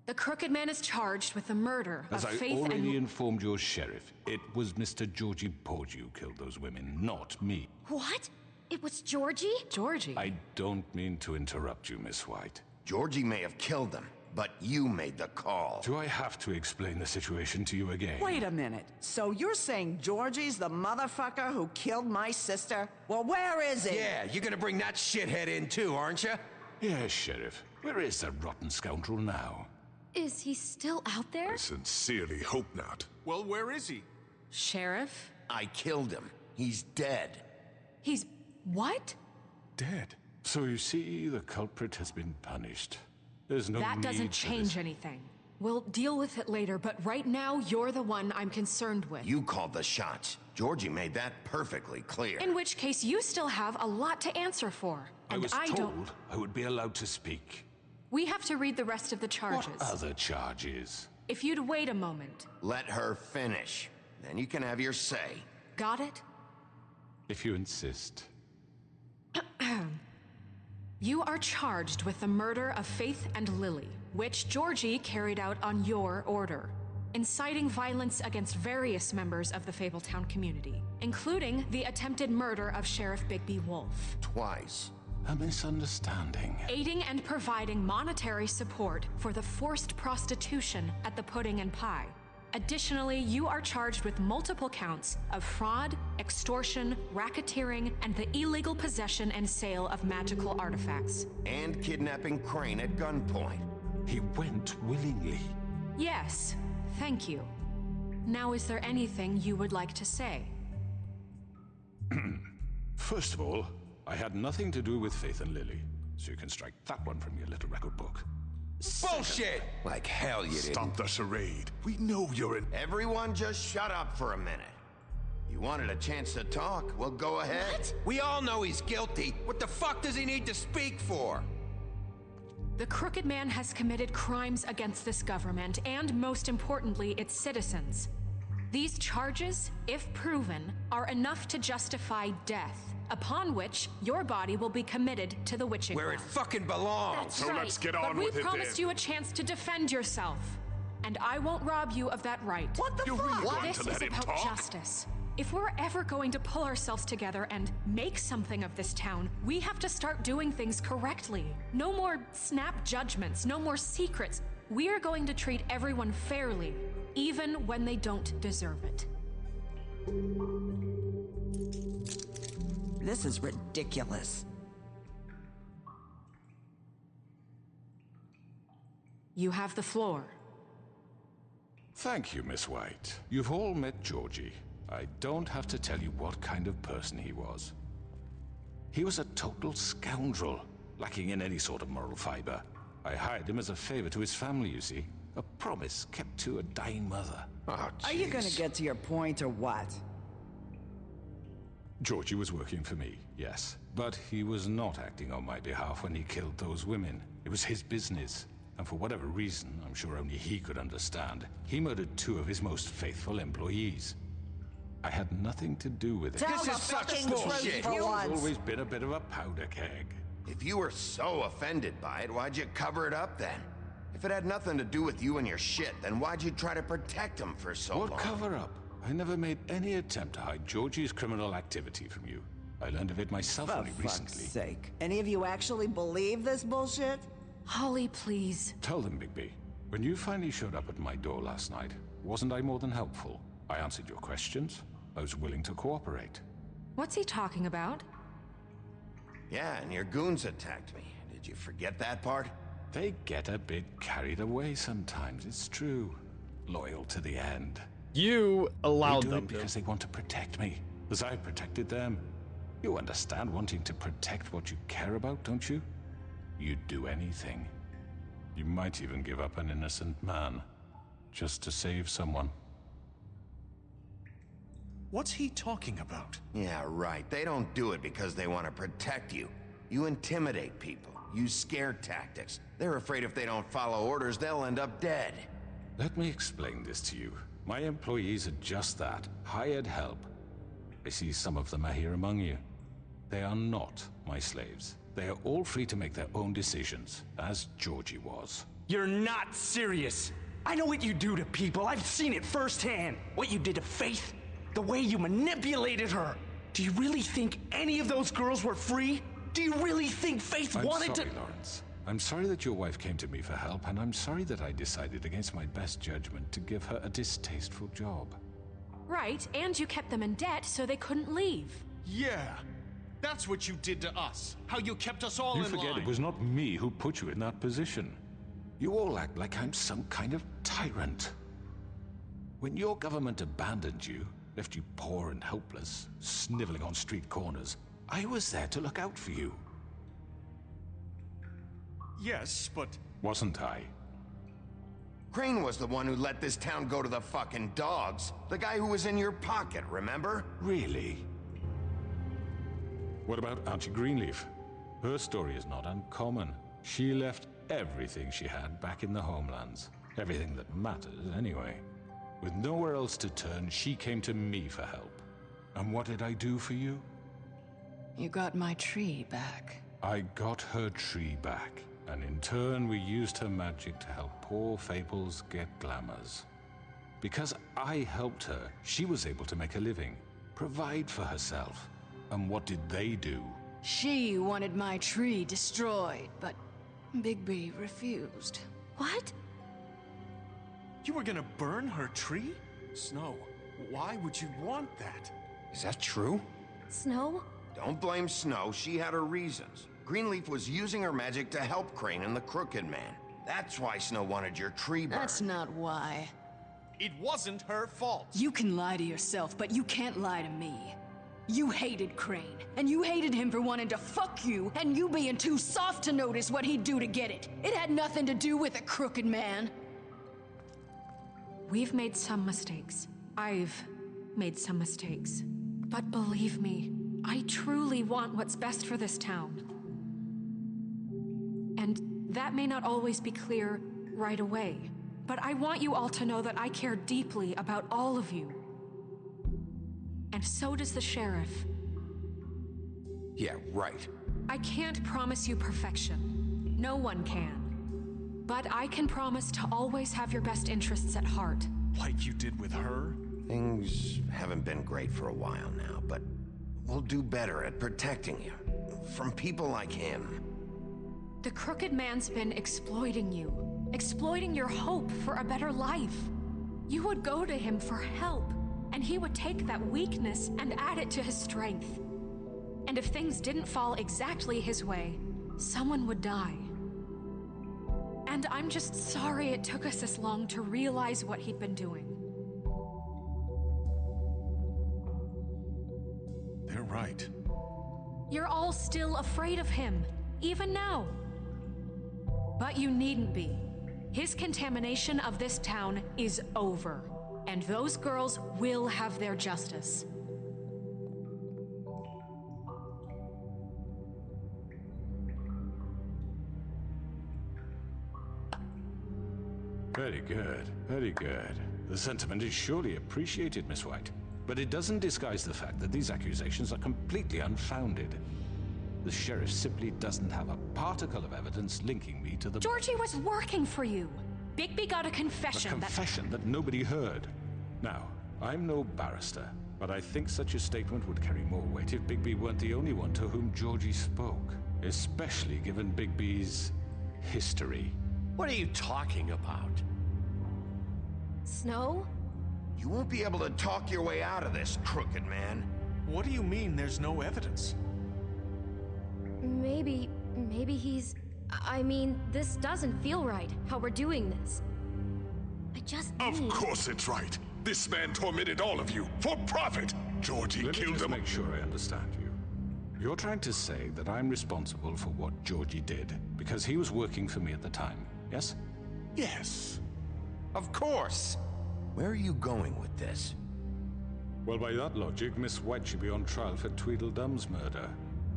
The Crooked Man is charged with the murder As of I Faith already and... informed your sheriff, it was Mr. Georgie Porgy who killed those women, not me. What? It was Georgie? Georgie? I don't mean to interrupt you, Miss White. Georgie may have killed them, but you made the call. Do I have to explain the situation to you again? Wait a minute. So you're saying Georgie's the motherfucker who killed my sister? Well, where is he? Yeah, you're gonna bring that shithead in too, aren't you? Yes, Sheriff. Where is that rotten scoundrel now? Is he still out there? I sincerely hope not. Well, where is he? Sheriff? I killed him. He's dead. He's... what? Dead. So you see, the culprit has been punished. There's no That need doesn't for change this. anything. We'll deal with it later, but right now, you're the one I'm concerned with. You called the shots. Georgie made that perfectly clear. In which case, you still have a lot to answer for. I And was I told don't... I would be allowed to speak. We have to read the rest of the charges. What other charges? If you'd wait a moment. Let her finish. Then you can have your say. Got it? If you insist. You are charged with the murder of Faith and Lily, which Georgie carried out on your order, inciting violence against various members of the Fabletown community, including the attempted murder of Sheriff Bigby Wolf. Twice. A misunderstanding. Aiding and providing monetary support for the forced prostitution at the Pudding and Pie. Additionally, you are charged with multiple counts of fraud, extortion, racketeering, and the illegal possession and sale of magical artifacts. And kidnapping Crane at gunpoint. He went willingly. Yes, thank you. Now, is there anything you would like to say? First of all, I had nothing to do with Faith and Lily, so you can strike that one from your little record book. Bullshit! Like hell you didn't. Stop the charade. We know you're in... Everyone just shut up for a minute. You wanted a chance to talk? Well, go ahead. What? We all know he's guilty. What the fuck does he need to speak for? The Crooked Man has committed crimes against this government and, most importantly, its citizens. These charges, if proven, are enough to justify death, upon which your body will be committed to the witching Where it well. fucking belongs. That's So right, let's get but on we with it promised then. you a chance to defend yourself, and I won't rob you of that right. What the You're fuck? really going This to let is him about talk? justice. If we're ever going to pull ourselves together and make something of this town, we have to start doing things correctly. No more snap judgments, no more secrets. We are going to treat everyone fairly, even when they don't deserve it. This is ridiculous. You have the floor. Thank you, Miss White. You've all met Georgie. I don't have to tell you what kind of person he was. He was a total scoundrel, lacking in any sort of moral fiber. I hired him as a favor to his family, you see. A promise kept to a dying mother. Oh, Are you gonna get to your point or what? Georgie was working for me, yes. But he was not acting on my behalf when he killed those women. It was his business. And for whatever reason, I'm sure only he could understand, he murdered 2 of his most faithful employees. I had nothing to do with it. Tell the fucking truth for I've once. always been a bit of a powder keg. If you were so offended by it, why'd you cover it up then? If it had nothing to do with you and your shit, then why'd you try to protect him for so long? What cover up? I never made any attempt to hide Georgie's criminal activity from you. I learned of it myself For only fuck's recently. sake. Any of you actually believe this bullshit? Holly, please. Tell them, Bigby. When you finally showed up at my door last night, wasn't I more than helpful? I answered your questions. I was willing to cooperate. What's he talking about? Yeah, and your goons attacked me. Did you forget that part? They get a bit carried away sometimes, it's true. Loyal to the end. You allowed They do them it to. because they want to protect me, as I protected them. You understand wanting to protect what you care about, don't you? You'd do anything. You might even give up an innocent man, just to save someone. What's he talking about? Yeah, right. They don't do it because they want to protect you. You intimidate people, use scare tactics. They're afraid if they don't follow orders, they'll end up dead. Let me explain this to you. My employees are just that, hired help. I see some of them are here among you. They are not my slaves. They are all free to make their own decisions, as Georgie was. You're not serious. I know what you do to people. I've seen it firsthand. What you did to Faith, the way you manipulated her. Do you really think any of those girls were free? Do you really think Faith wanted I'm sorry, to... Lawrence. I'm sorry that your wife came to me for help, and I'm sorry that I decided against my best judgment to give her a distasteful job. Right, and you kept them in debt so they couldn't leave. Yeah. That's what you did to us. How you kept us all You in forget line. it was not me who put you in that position. You all act like I'm some kind of tyrant. When your government abandoned you, left you poor and helpless, sniveling on street corners. I was there to look out for you. Yes, but... Wasn't I? Crane was the one who let this town go to the fucking dogs. The guy who was in your pocket, remember? Really? What about Auntie Greenleaf? Her story is not uncommon. She left everything she had back in the homelands. Everything that matters, anyway. With nowhere else to turn, she came to me for help. And what did I do for you? You got my tree back. I got her tree back. And in turn, we used her magic to help poor Fables get glamours. Because I helped her, she was able to make a living, provide for herself. And what did they do? She wanted my tree destroyed, but Bigby refused. What? You were gonna burn her tree? Snow, why would you want that? Is that true? Snow? Don't blame Snow, she had her reasons. Greenleaf was using her magic to help Crane and the Crooked Man. That's why Snow wanted your tree burned. That's not why. It wasn't her fault. You can lie to yourself, but you can't lie to me. You hated Crane, and you hated him for wanting to fuck you, and you being too soft to notice what he'd do to get it. It had nothing to do with a Crooked Man. We've made some mistakes. I've made some mistakes. But believe me, I truly want what's best for this town. And that may not always be clear right away, but I want you all to know that I care deeply about all of you. And so does the sheriff. Yeah, right. I can't promise you perfection. No one can. But I can promise to always have your best interests at heart. Like you did with her? Things haven't been great for a while now, but we'll do better at protecting you. From people like him. The Crooked Man's been exploiting you. Exploiting your hope for a better life. You would go to him for help, and he would take that weakness and add it to his strength. And if things didn't fall exactly his way, someone would die. And I'm just sorry it took us this long to realize what he'd been doing. They're right. You're all still afraid of him, even now. But you needn't be. His contamination of this town is over, and those girls will have their justice. Very good, very good. The sentiment is surely appreciated, Miss White. But it doesn't disguise the fact that these accusations are completely unfounded. The sheriff simply doesn't have a particle of evidence linking me to the... Georgie was working for you. Bigby got a confession A confession that nobody heard. Now, I'm no barrister, but I think such a statement would carry more weight if Bigby weren't the only one to whom Georgie spoke. Especially given Bigby's history. What are you talking about? Snow? You won't be able to talk your way out of this, Crooked Man. What do you mean there's no evidence? Maybe he's... I mean, this doesn't feel right, how we're doing this. I just Of need... course it's right. This man tormented all of you, for profit. Georgie Let me killed just him. make sure I understand you. You're trying to say that I'm responsible for what Georgie did, because he was working for me at the time, yes? Yes. Of course. Where are you going with this? Well, by that logic, Miss White should be on trial for Tweedledum's murder,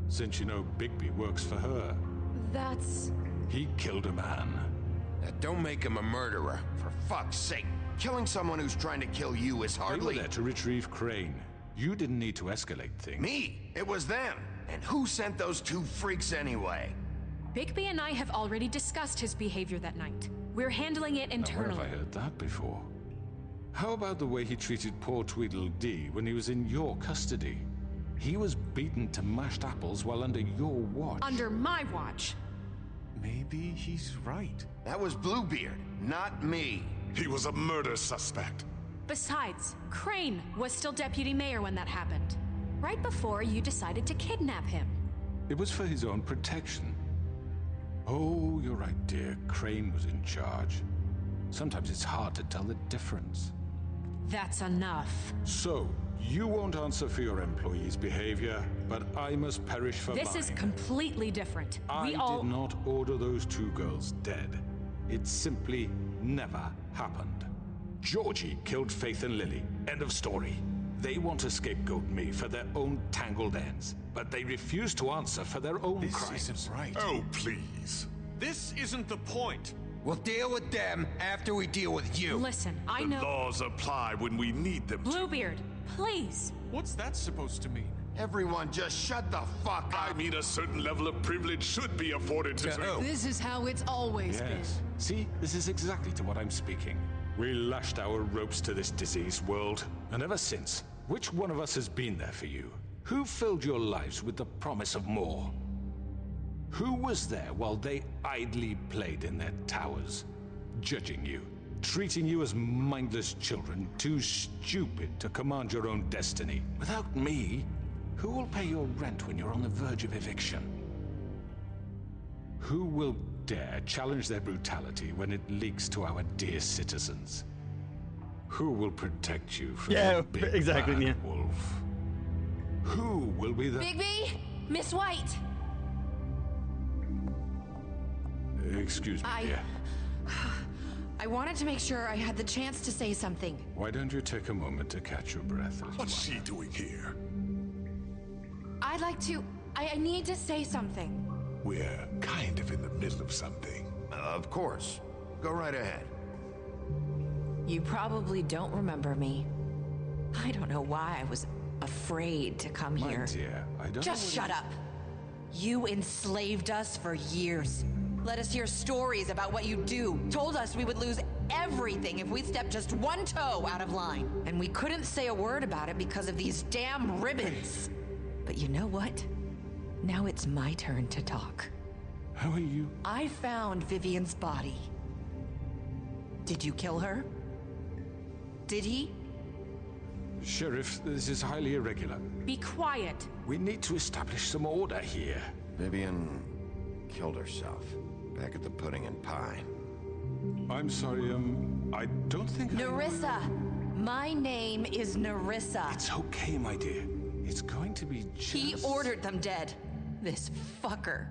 since you know Bigby works for her. That's... He killed a man. That don't make him a murderer, for fuck's sake. Killing someone who's trying to kill you is They were hardly... there to retrieve Crane. You didn't need to escalate things. Me? It was them. And who sent those two freaks anyway? Bigby and I have already discussed his behavior that night. We're handling it Now, internally. where have I heard that before? How about the way he treated poor Tweedledee when he was in your custody? He was beaten to mashed apples while under your watch. Under my watch. Maybe he's right. That was Bluebeard, not me. He was a murder suspect. Besides, Crane was still deputy mayor when that happened. Right before you decided to kidnap him. It was for his own protection. Oh, you're right, dear. Crane was in charge. Sometimes it's hard to tell the difference. That's enough. So, you won't answer for your employees' behavior, but I must perish for This mine. is completely different. I did not order those 2 girls dead. It simply never happened. Georgie killed Faith and Lily. End of story. They want to scapegoat me for their own tangled ends, but they refuse to answer for their own crimes. This isn't right. Oh, please. This isn't the point. We'll deal with them after we deal with you. Listen, I know. The laws apply when we need them to. Bluebeard, please. What's that supposed to mean? Everyone just shut the fuck up. I mean, a certain level of privilege should be afforded to me. This is how it's always been. Yes. See, this is exactly to what I'm speaking. We lashed our ropes to this diseased world, and ever since, which one of us has been there for you? Who filled your lives with the promise of more? Who was there while they idly played in their towers, judging you, treating you as mindless children, too stupid to command your own destiny? Without me, who will pay your rent when you're on the verge of eviction? Who will dare challenge their brutality when it leaks to our dear citizens? Who will protect you from the big bad wolf? Who will be the... Bigby! Miss White! Excuse me, dear. I wanted to make sure I had the chance to say something. Why don't you take a moment to catch your breath? What's she doing here? I'd like to... I need to say something. We're kind of in the middle of something. Of course. Go right ahead. You probably don't remember me. I don't know why I was afraid to come My here. dear, I don't Just know shut up. You enslaved us for years. Let us hear stories about what you do. Told us we would lose everything if we stepped just one toe out of line. And we couldn't say a word about it because of these damn ribbons. But you know what? Now it's my turn to talk. How are you? I found Vivian's body. Did you kill her? Did he? Sheriff, this is highly irregular. Be quiet. We need to establish some order here. Vivian killed herself back at the Pudding and Pie. I'm sorry, I don't think Nerissa! My name is Nerissa. It's okay, my dear. It's going to be just... He ordered them dead. This fucker.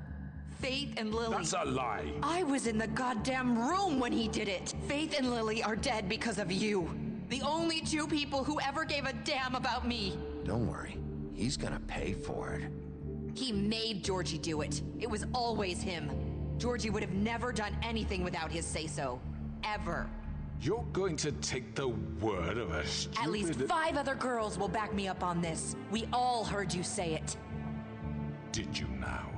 Faith and Lily. That's a lie. I was in the goddamn room when he did it. Faith and Lily are dead because of you. The only 2 people who ever gave a damn about me. Don't worry. He's gonna pay for it. He made Georgie do it. It was always him. Georgie would have never done anything without his say-so. Ever. You're going to take the word of a stupid... At least 5 other girls will back me up on this. We all heard you say it. Did you now?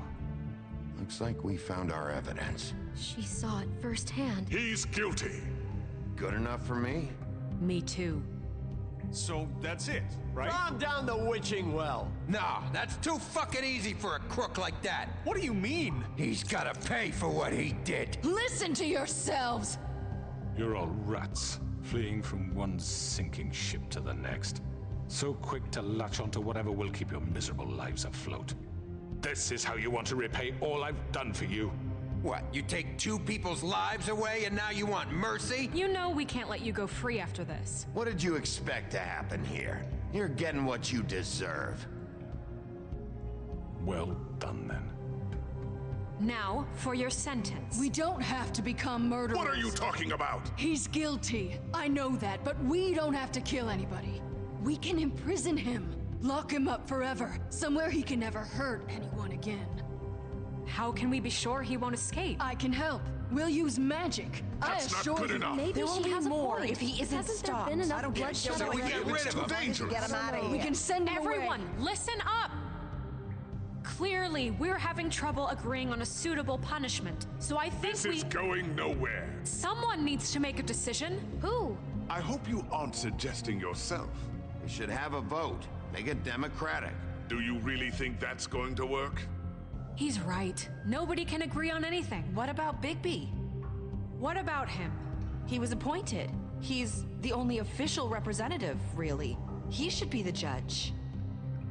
Looks like we found our evidence. She saw it firsthand. He's guilty. Good enough for me? Me too. So that's it, right? Calm down the witching well. Nah, that's too fucking easy for a crook like that. What do you mean? He's gotta pay for what he did. Listen to yourselves! You're all rats, fleeing from one sinking ship to the next. So quick to latch onto whatever will keep your miserable lives afloat. This is how you want to repay all I've done for you. What, you take 2 people's lives away and now you want mercy? You know we can't let you go free after this. What did you expect to happen here? You're getting what you deserve. Well done, then. Now, for your sentence. We don't have to become murderers. What are you talking about? He's guilty. I know that, but we don't have to kill anybody. We can imprison him. Lock him up forever. Somewhere he can never hurt anyone again. How can we be sure he won't escape? I can help. We'll use magic. That's I not assure good you. enough. Maybe There she will be has more more if he isn't Hasn't stopped. there been enough I don't get bloodshed So we already? get rid of him. Dangerous. Get him out of here. We can send him Everyone, away. listen up! Clearly, we're having trouble agreeing on a suitable punishment, so I think This is going nowhere. someone needs to make a decision. Who? I hope you aren't suggesting yourself. We should have a vote. Make it democratic. Do you really think that's going to work? He's right. Nobody can agree on anything. What about Bigby? What about him? He was appointed. He's the only official representative, really. He should be the judge.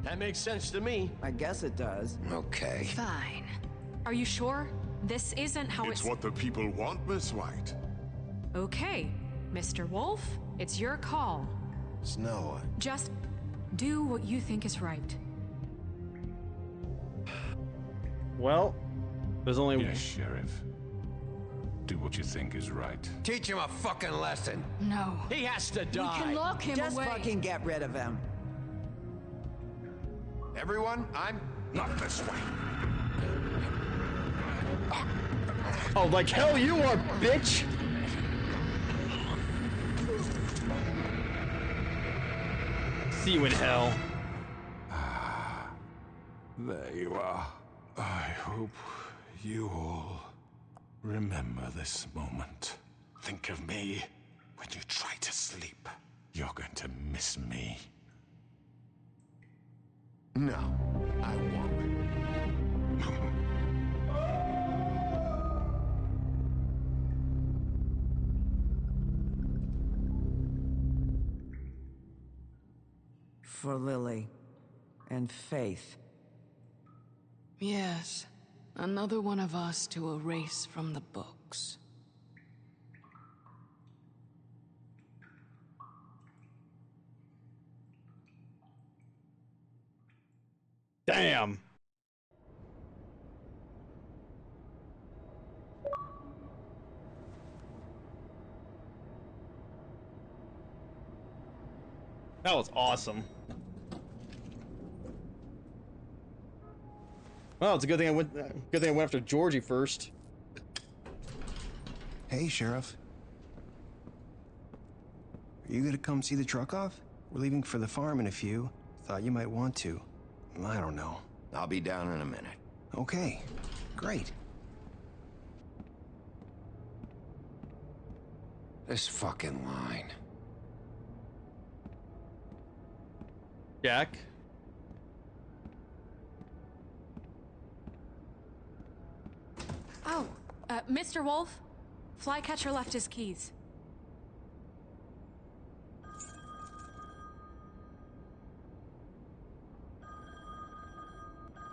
That makes sense to me. I guess it does. Okay. Fine. Are you sure? This isn't how It's what the people want, Miss White. Okay, Mr. Wolf, it's your call. Snow. Just do what you think is right. Well, there's only... Yes, Sheriff. Do what you think is right. Teach him a fucking lesson. No. He has to die. We can lock him Just away. fucking get rid of him. Everyone, I'm Not this way. Oh, like hell you are, bitch! See you in hell. There you are. I hope you all remember this moment. Think of me when you try to sleep. You're going to miss me. No, I won't. For Lily and Faith. Yes. Another one of us to erase from the books. Damn. That was awesome. Well, it's a good thing I went. Good thing I went after Georgie first. Hey, Sheriff. Are you gonna come see the truck off? We're leaving for the farm in a few. Thought you might want to. I don't know. I'll be down in a minute. Okay, great. This fucking line. Jack. Oh, Mr. Wolf, Flycatcher left his keys.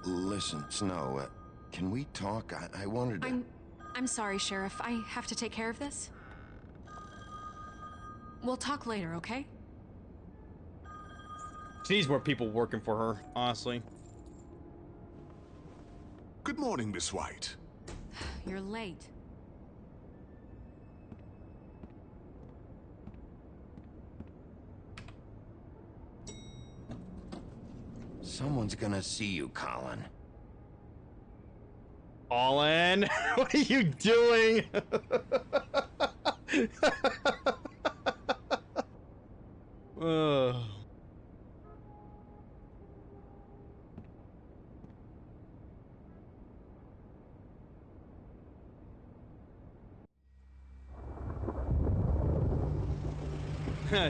Listen, Snow, can we talk? I wanted to... I'm sorry, Sheriff. I have to take care of this. We'll talk later, okay? She needs more people working for her, honestly. Good morning, Miss White. You're late. Someone's gonna see you, Colin. Colin, what are you doing?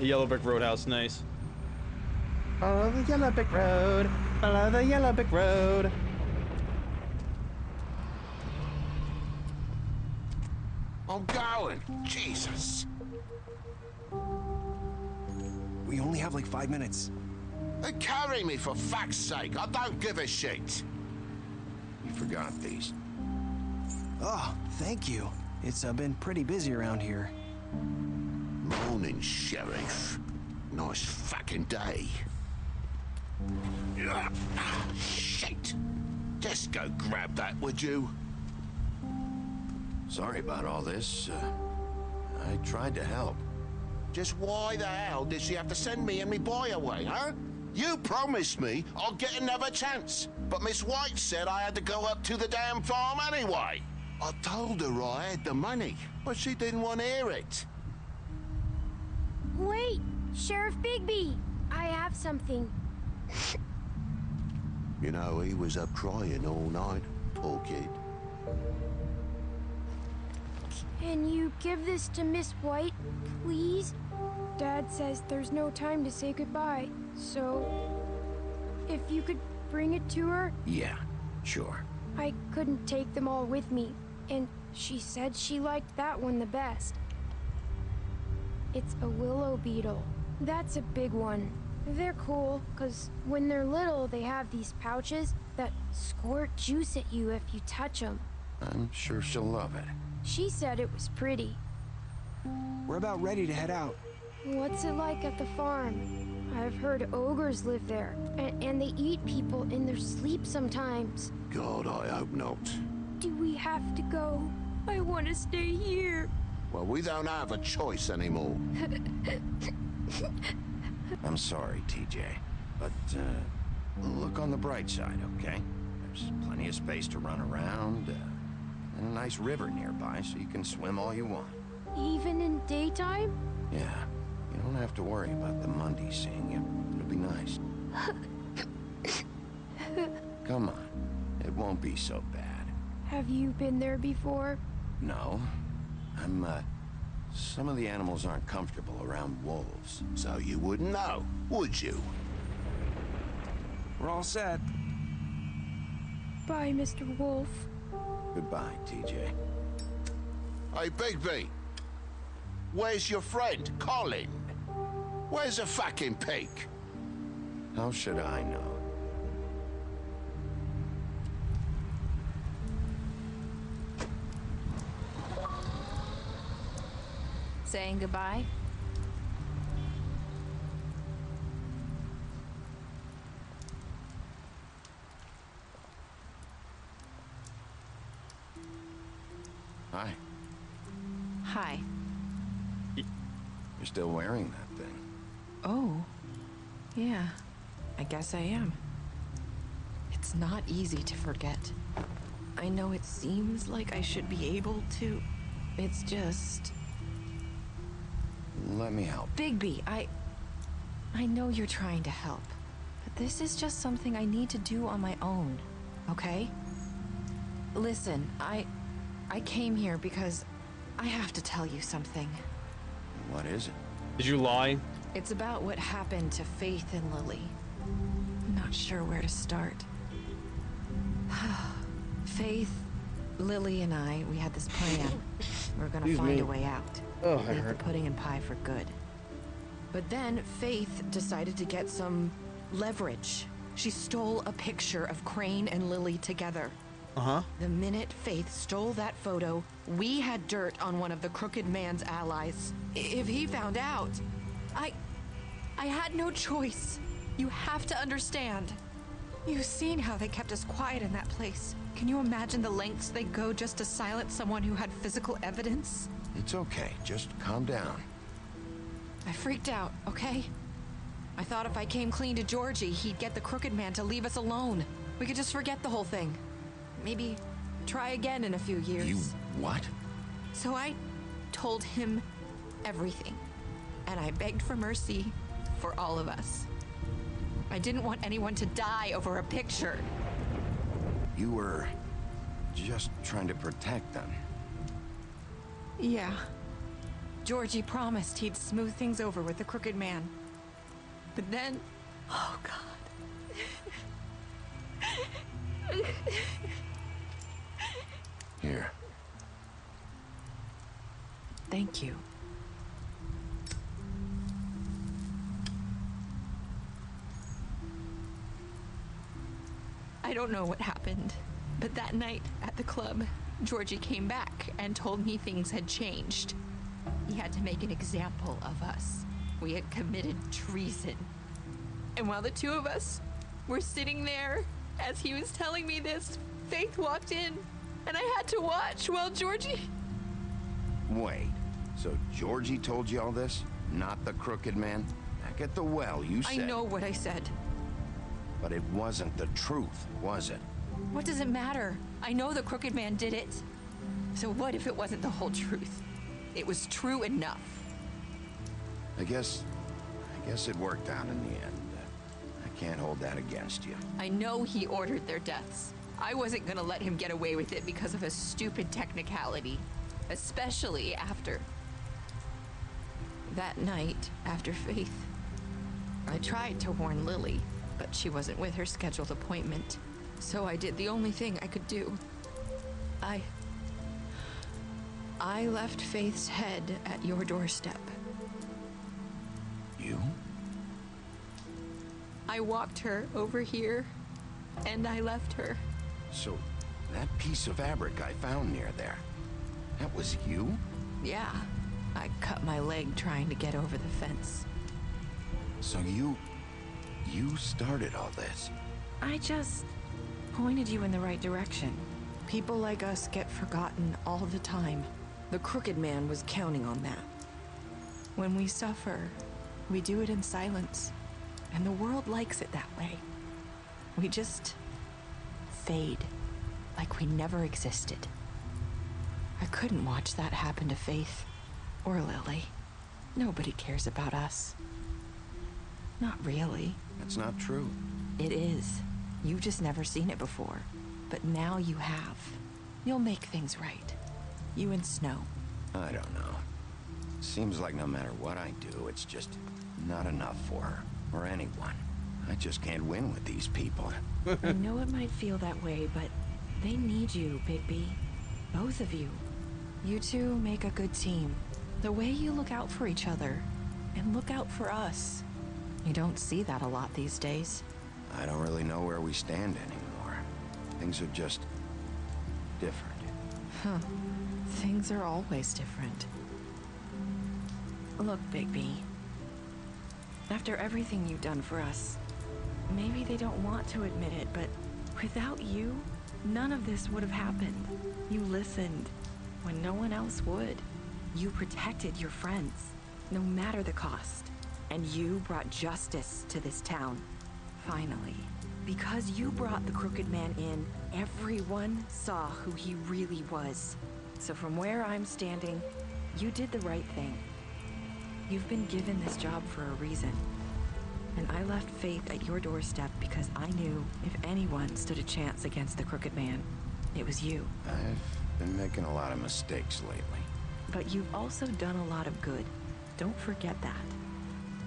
Yellow brick roadhouse, nice. Follow the yellow brick road. Follow the yellow brick road. I'm going. Jesus. We only have like 5 minutes. Carry me for fuck's sake. I don't give a shit. You forgot these. Oh, thank you. It's been pretty busy around here. Morning, Sheriff. Nice fucking day. Shit. Just go grab that, would you? Sorry about all this. I tried to help. Just why the hell did she have to send me and me boy away, huh? You promised me I'll get another chance, but Miss White said I had to go up to the damn farm anyway. I told her I had the money, but she didn't want to hear it. Wait, Sheriff Bigby, I have something. You know, he was up crying all night, poor kid. Can you give this to Miss White, please? Dad says there's no time to say goodbye, so if you could bring it to her? Yeah, sure. I couldn't take them all with me, and she said she liked that one the best. It's a willow beetle. That's a big one. They're cool, because when they're little, they have these pouches that squirt juice at you if you touch them. I'm sure she'll love it. She said it was pretty. We're about ready to head out. What's it like at the farm? I've heard ogres live there, and they eat people in their sleep sometimes. God, I hope not. Do we have to go? I want to stay here. Well, we don't have a choice anymore. I'm sorry, TJ, but look on the bright side, okay? There's plenty of space to run around, and a nice river nearby, so you can swim all you want. Even in daytime? Yeah, you don't have to worry about the Mundy seeing you. It'll be nice. Come on, it won't be so bad. Have you been there before? No, some of the animals aren't comfortable around wolves. So you wouldn't know, would you? We're all set. Bye, Mr. Wolf. Goodbye, TJ. Hey, Bigby. Where's your friend, Colin? Where's the fucking pig? How should I know? Saying goodbye? Hi. Hi. You're still wearing that thing. Oh. Yeah. I guess I am. It's not easy to forget. I know it seems like I should be able to. It's just... Let me help. Bigby, I know you're trying to help, but this is just something I need to do on my own, okay? Listen, I came here because I have to tell you something. What is it? Did you lie? It's about what happened to Faith and Lily. I'm not sure where to start. Faith, Lily, and I, we had this plan. We're gonna find a way out. Oh, Leave the pudding and pie for good. But then Faith decided to get some leverage. She stole a picture of Crane and Lily together. Uh-huh. The minute Faith stole that photo, we had dirt on one of the Crooked Man's allies. If he found out, I had no choice. You have to understand. You've seen how they kept us quiet in that place. Can you imagine the lengths they go just to silence someone who had physical evidence? It's okay. Just calm down. I freaked out, okay? I thought if I came clean to Georgie, he'd get the Crooked Man to leave us alone. We could just forget the whole thing. Maybe try again in a few years. You what? So I told him everything. And I begged for mercy for all of us. I didn't want anyone to die over a picture. You were just trying to protect them. Yeah. Georgie promised he'd smooth things over with the Crooked Man. But then... Oh, God. Here. Thank you. I don't know what happened, but that night at the club, Georgie came back and told me things had changed. He had to make an example of us. We had committed treason. And while the two of us were sitting there, as he was telling me this, Faith walked in, and I had to watch while Georgie... Wait, so Georgie told you all this? Not the Crooked Man? Back at the well, you said... I know what I said. But it wasn't the truth, was it? What does it matter? I know the Crooked Man did it. So what if it wasn't the whole truth? It was true enough. I guess it worked out in the end. I can't hold that against you. I know he ordered their deaths. I wasn't gonna let him get away with it because of a stupid technicality. Especially after... that night, after Faith. I tried to warn Lily, but she wasn't with her scheduled appointment. So I did the only thing I could do. I left Faith's head at your doorstep. You? I walked her over here, and I left her. So, that piece of fabric I found near there, that was you? Yeah. I cut my leg trying to get over the fence. So you started all this? I just pointed you in the right direction. People like us get forgotten all the time. The Crooked Man was counting on that. When we suffer, we do it in silence, and the world likes it that way. We just fade, like we never existed. I couldn't watch that happen to Faith, or Lily. Nobody cares about us. Not really. That's not true. It is. You've just never seen it before. But now you have. You'll make things right. You and Snow. I don't know. Seems like no matter what I do, it's just not enough for her, or anyone. I just can't win with these people. I know it might feel that way, but they need you, Bigby. Both of you. You two make a good team. The way you look out for each other, and look out for us. You don't see that a lot these days. I don't really know where we stand anymore. Things are just different. Huh. Things are always different. Look, Bigby. After everything you've done for us, maybe they don't want to admit it, but without you, none of this would have happened. You listened when no one else would. You protected your friends, no matter the cost. And you brought justice to this town. Finally. Because you brought the Crooked Man in, everyone saw who he really was. So from where I'm standing, you did the right thing. You've been given this job for a reason. And I left Faith at your doorstep because I knew if anyone stood a chance against the Crooked Man, it was you. I've been making a lot of mistakes lately. But you've also done a lot of good. Don't forget that.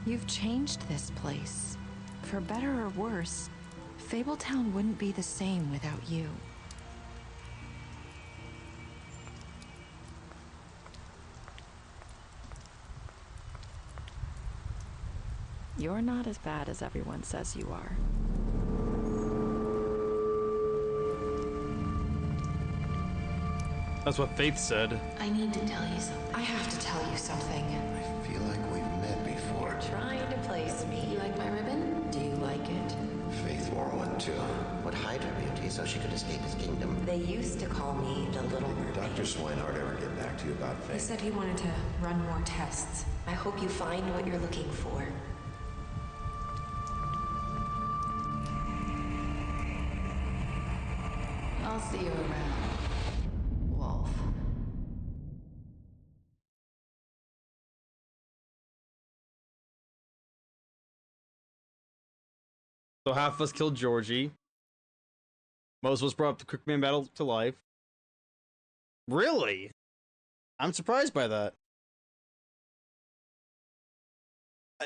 You've changed this place. For better or worse, Fabletown wouldn't be the same without you. You're not as bad as everyone says you are. That's what Faith said. I need to tell you something. I have to tell you something. I feel like we've met before. Trying to place me. You like my ribbon? Do you like it? Faith wore one too. Would hide her beauty so she could escape his kingdom. They used to call me the Little Mermaid. Dr. Swinehart ever get back to you about He Faith? said he wanted to run more tests. I hope you find what you're looking for. I'll see you around, Wolf. So half of us killed Georgie. Most of us brought up the Crookman battle to life. Really? I'm surprised by that.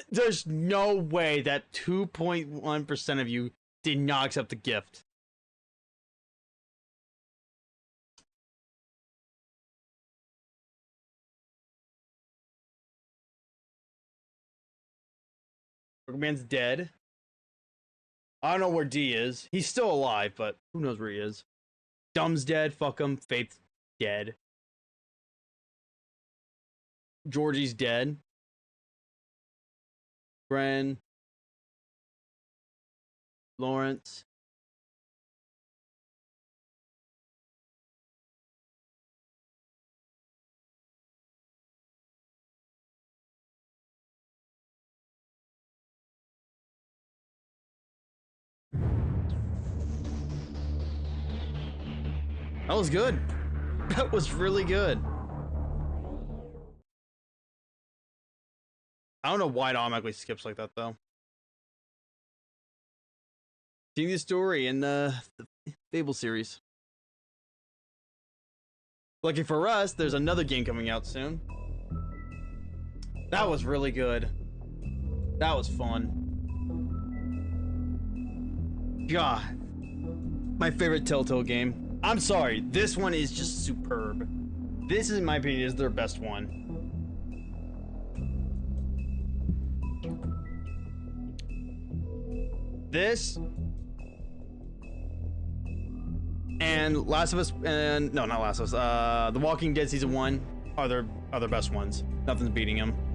There's no way that 2.1% of you did not accept the gift. Crookman's dead. I don't know where D is. He's still alive, but who knows where he is. Dumb's dead. Fuck him. Faith's dead. Georgie's dead. Bren. Lawrence. That was good. That was really good. I don't know why it automatically skips like that, though. Seeing the story in the Fable series. Lucky for us, there's another game coming out soon. That was really good. That was fun. God. My favorite Telltale game. I'm sorry, this one is just superb. This, in my opinion, is their best one. This and Last of Us, and no, not Last of Us. The Walking Dead season 1 are their best ones. Nothing's beating him.